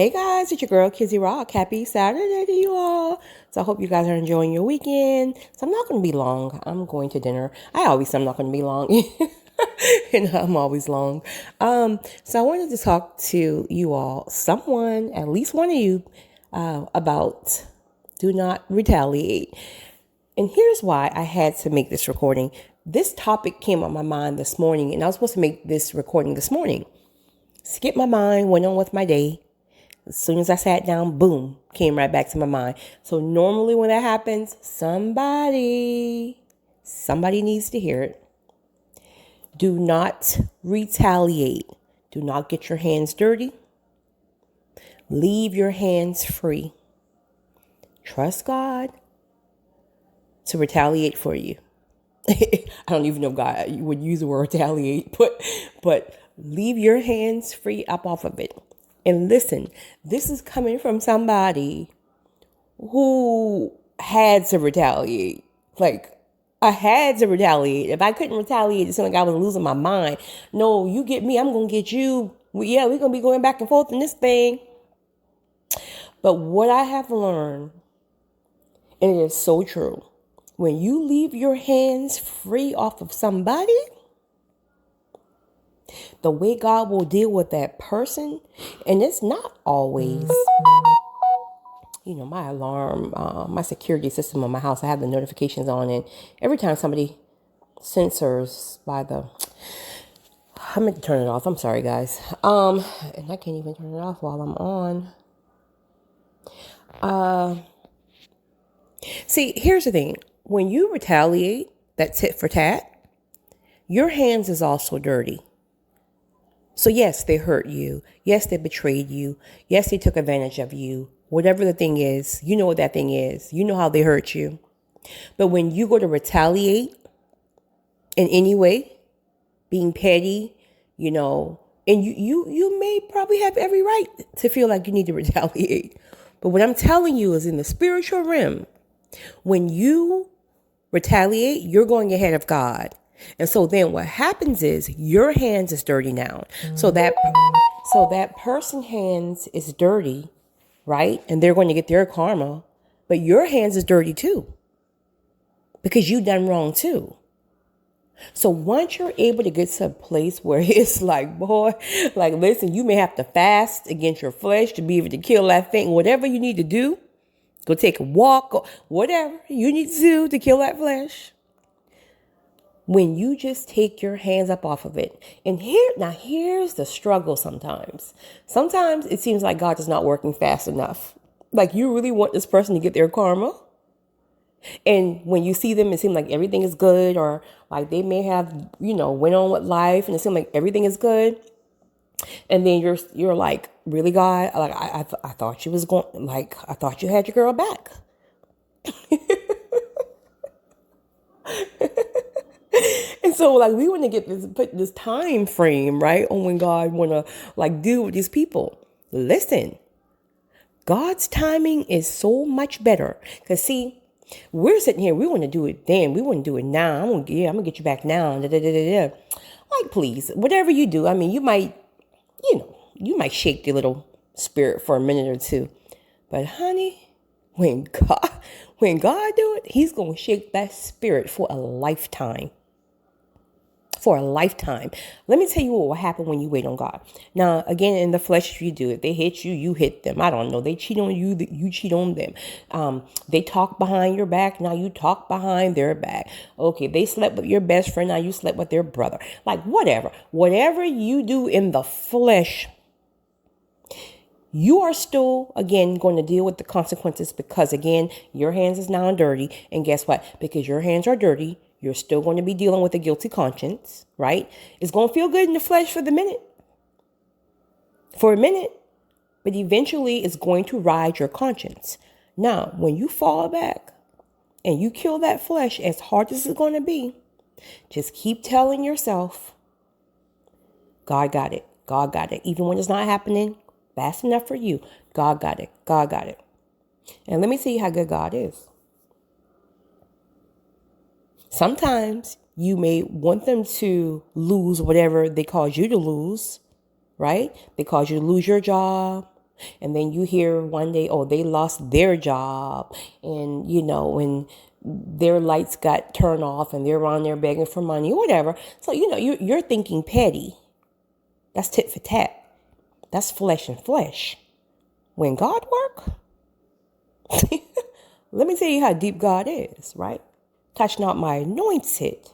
Hey guys, it's your girl Kizzy Rock. Happy Saturday to you all. So I hope you guys are enjoying your weekend. So I'm not going to be long. I'm going to dinner. I always say I'm not going to be long. And I'm always long. So I wanted to talk to you all, someone, at least one of you, about do not retaliate. And here's why I had to make this recording. This topic came on my mind this morning, and I was supposed to make this recording this morning. Skipped my mind, went on with my day. As soon as I sat down, boom, came right back to my mind. So normally when that happens, somebody needs to hear it. Do not retaliate. Do not get your hands dirty. Leave your hands free. Trust God to retaliate for you. I don't even know if God would use the word retaliate, but leave your hands free up off of it. And listen, this is coming from somebody who had to retaliate. Like, I had to retaliate. If I couldn't retaliate, it seemed like I was losing my mind. No, you get me, I'm going to get you. We're going to be going back and forth in this thing. But what I have learned, and it is so true, when you leave your hands free off of somebody, the way God will deal with that person, and it's not always, my alarm, my security system on my house, I have the notifications on, and every time somebody censors by I meant to turn it off. I'm sorry, guys. And I can't even turn it off while I'm on. See, here's the thing. When you retaliate, that tit for tat, your hands is also dirty. So yes, they hurt you. Yes, they betrayed you. Yes, they took advantage of you. Whatever the thing is, you know what that thing is. You know how they hurt you. But when you go to retaliate in any way, being petty, and you may probably have every right to feel like you need to retaliate. But what I'm telling you is in the spiritual realm, when you retaliate, you're going ahead of God. And so then what happens is your hands is dirty now. So that person's hands is dirty, right? And they're going to get their karma, but your hands is dirty too, because you done wrong too. So once you're able to get to a place where it's like, boy, like, listen, you may have to fast against your flesh to be able to kill that thing, whatever you need to do, go take a walk, or whatever you need to do to kill that flesh. When you just take your hands up off of it. And here's the struggle sometimes. Sometimes it seems like God is not working fast enough. Like you really want this person to get their karma. And when you see them, it seems like everything is good, or like they may have, went on with life and it seems like everything is good. And then you're like, really, God? Like I thought you was going, like, I thought you had your girl back. And so, like, we want to put this time frame, right, on when God want to, like, deal with these people. Listen, God's timing is so much better. Because, see, we're sitting here, we want to do it then. We want to do it now. I'm going to get you back now. Da, da, da, da, da. Like, please, whatever you do, I mean, you might shake the little spirit for a minute or two. But, honey, when God do it, he's going to shake that spirit for a lifetime. For a lifetime. Let me tell you what will happen when you wait on God. Now, again, in the flesh, you do it. They hit you, you hit them. I don't know. They cheat on you, you cheat on them. They talk behind your back. Now you talk behind their back. Okay, they slept with your best friend. Now you slept with their brother. Like whatever you do in the flesh, you are still, again, going to deal with the consequences because, again, your hands is now dirty. And guess what? Because your hands are dirty, you're still going to be dealing with a guilty conscience, right? It's going to feel good in the flesh for a minute, but eventually it's going to ride your conscience. Now, when you fall back and you kill that flesh, as hard as it's going to be, just keep telling yourself, God got it. God got it. Even when it's not happening fast enough for you, God got it. God got it. And let me tell you how good God is. Sometimes you may want them to lose whatever they cause you to lose, right? They cause you to lose your job. And then you hear one day, oh, they lost their job, and and their lights got turned off and they're on there begging for money or whatever. So, you're thinking petty. That's tit for tat. That's flesh and flesh. When God work, let me tell you how deep God is, right? Touch not my anointed.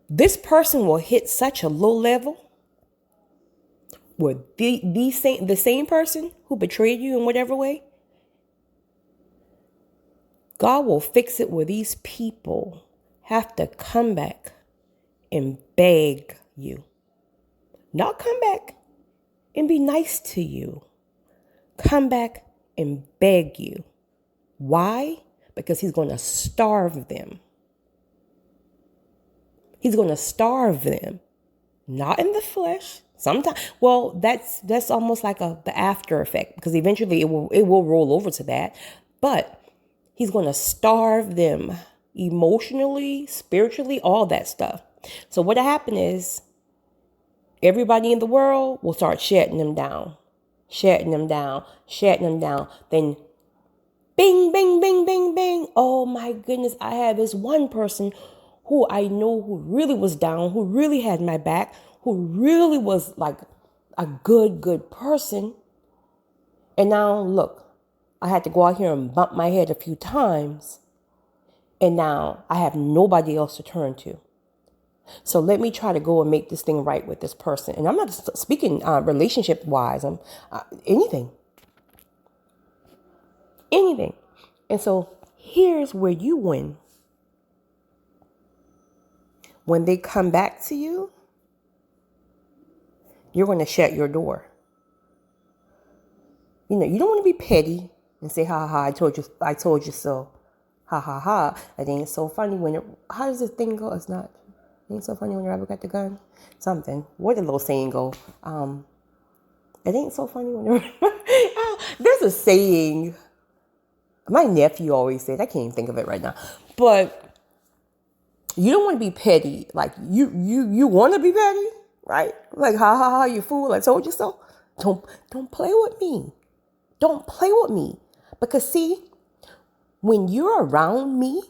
This person will hit such a low level where the same person who betrayed you in whatever way, God will fix it where these people have to come back and beg you. Not come back and be nice to you. Come back and beg you. Why? Because he's going to starve them. He's going to starve them. Not in the flesh. Sometimes, well, that's almost like the after effect, because eventually it will roll over to that. But he's going to starve them emotionally, spiritually, all that stuff. So what happened is everybody in the world will start shutting them down. Then bing, bing, bing, bing, bing. Oh my goodness, I had this one person who I know who really was down, who really had my back, who really was like a good person. And now look, I had to go out here and bump my head a few times. And now I have nobody else to turn to. So let me try to go and make this thing right with this person. And I'm not speaking relationship wise. I'm anything. And so here's where you win. When they come back to you, you're going to shut your door. You don't want to be petty and say, ha ha, I told you so. Ha ha ha. It ain't so funny how does this thing go? It ain't so funny when the rabbit got the gun. Something. Where did the little saying go? It ain't so funny when there's a saying. My nephew always said, I can't even think of it right now. But you don't want to be petty. Like you want to be petty, right? Like ha ha ha, you fool! I told you so. Don't play with me. Don't play with me. Because see, when you're around me,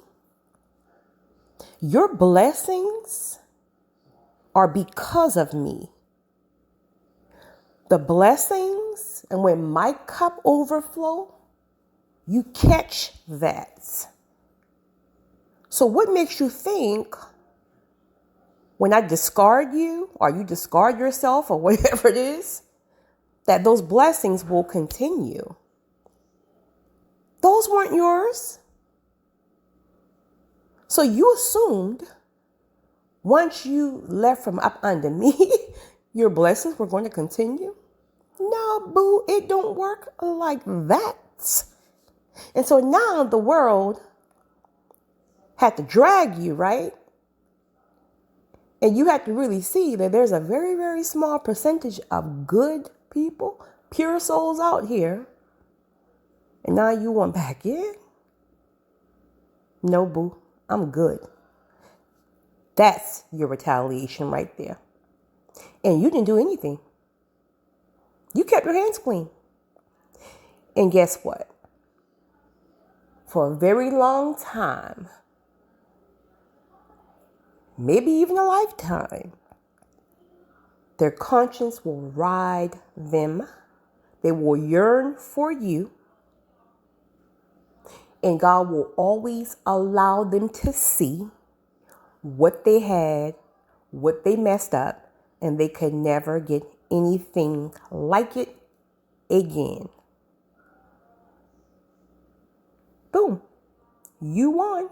your blessings are because of me. The blessings, and when my cup overflow, you catch that. So what makes you think when I discard you, or you discard yourself, or whatever it is, that those blessings will continue? Those weren't yours. So you assumed once you left from up under me, your blessings were going to continue? No, boo, it don't work like that. And so now the world had to drag you, right? And you had to really see that there's a very, very small percentage of good people, pure souls out here. And now you want back in? No, boo, I'm good. That's your retaliation right there. And you didn't do anything. You kept your hands clean. And guess what? For a very long time, maybe even a lifetime, their conscience will ride them. They will yearn for you. And God will always allow them to see what they had, what they messed up, and they could never get anything like it again. Boom. You won.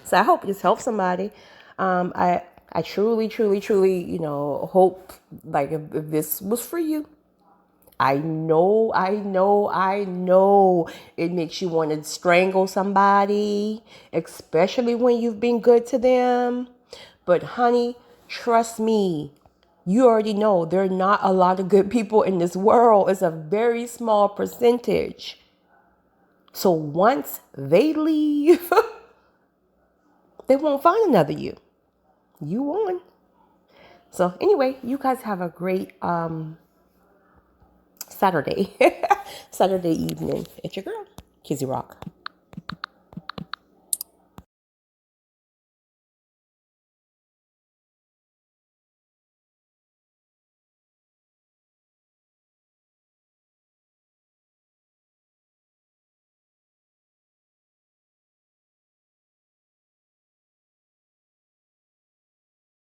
So I hope this helps somebody. I truly, hope like if this was for you. I know it makes you want to strangle somebody, especially when you've been good to them. But honey, trust me, you already know there are not a lot of good people in this world. It's a very small percentage. So once they leave, they won't find another you. You won. So anyway, you guys have a great Saturday. Saturday evening. It's your girl, Kizzy Rock.